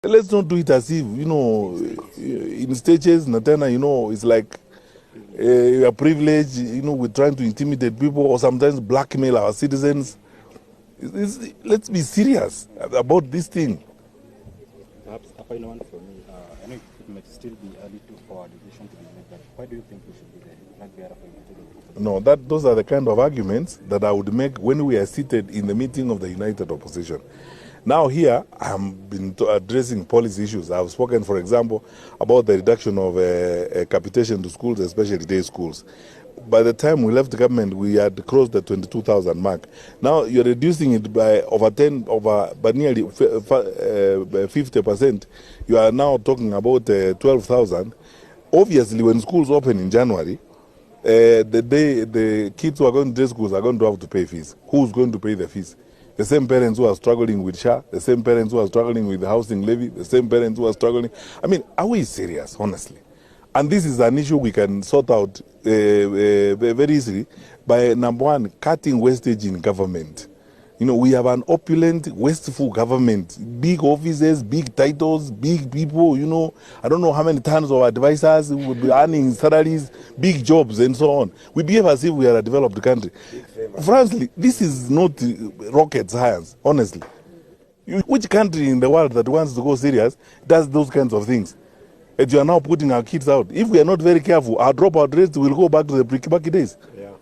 Let's not do it as if, in stages, Natana, it's like a privilege, we're trying to intimidate people or sometimes blackmail our citizens. Let's be serious about this thing. Perhaps a final one for me. I know it might still be early for a decision to be made, but why do you think we should be the flag bearer for United? No, those are the kind of arguments that I would make when we are seated in the meeting of the United Opposition. Now here, I've been addressing policy issues. I've spoken, for example, about the reduction of capitation to schools, especially day schools. By the time we left the government, we had crossed the 22,000 mark. Now you're reducing it by by nearly 50%. You are now talking about 12,000. Obviously, when schools open in January, the kids who are going to day schools are going to have to pay fees. Who's going to pay the fees? The same parents who are struggling with SHA, the same parents who are struggling with the housing levy, the same parents who are struggling. I mean, are we serious, honestly? And this is an issue we can sort out very easily by, number one, cutting wastage in government. We have an opulent, wasteful government, big offices, big titles, big people, I don't know how many tons of advisors who will be earning salaries, big jobs and so on. We behave as if we are a developed country. Frankly, this is not rocket science, honestly. Which country in the world that wants to go serious does those kinds of things? And you are now putting our kids out. If we are not very careful, our dropout rates will go back to the pre-Kibaki days. Yeah.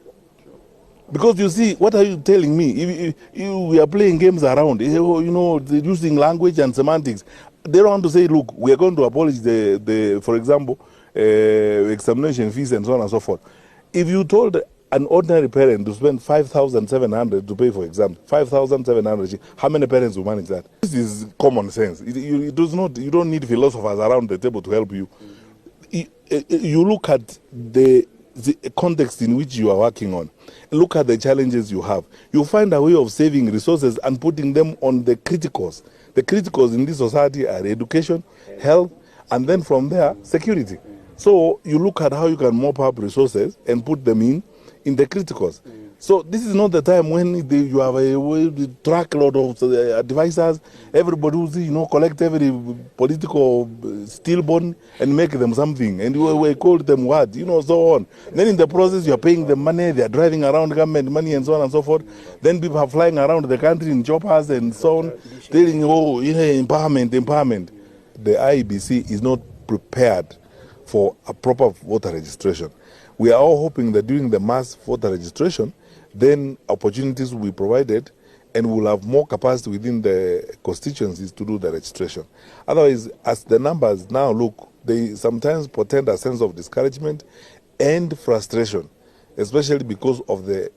Because you see, what are you telling me? If we are playing games around, using language and semantics. They don't want to say, look, we are going to abolish for example, examination fees and so on and so forth. If you told an ordinary parent to spend 5,700 to pay for exams, 5,700, how many parents will manage that? This is common sense. You don't need philosophers around the table to help you. You look at the context in which you are working on. Look at the challenges you have. You find a way of saving resources and putting them on the criticals. The criticals in this society are education, health, and then from there, security. So you look at how you can mop up resources and put them in the criticals. So this is not the time when you have a truckload of advisors, everybody who's, collect every political stillborn and make them something. And we call them what, so on. Then in the process, you're paying them money, they're driving around government money and so on and so forth. Then people are flying around the country in choppers and so on, telling, empowerment. The IEBC is not prepared for a proper voter registration. We are all hoping that during the mass voter registration, then opportunities will be provided and we'll have more capacity within the constituencies to do the registration. Otherwise, as the numbers now look, they sometimes portend a sense of discouragement and frustration, especially because of the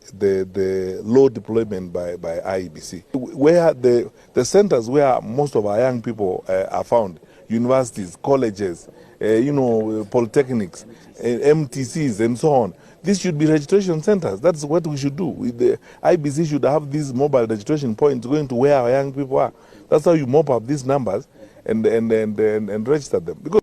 low deployment by IEBC. Where the centers where most of our young people are found, universities, colleges, polytechnics, MTCs and so on. These should be registration centers. That's what we should do. The IBC should have these mobile registration points going to where our young people are. That's how you mop up these numbers and register them. Because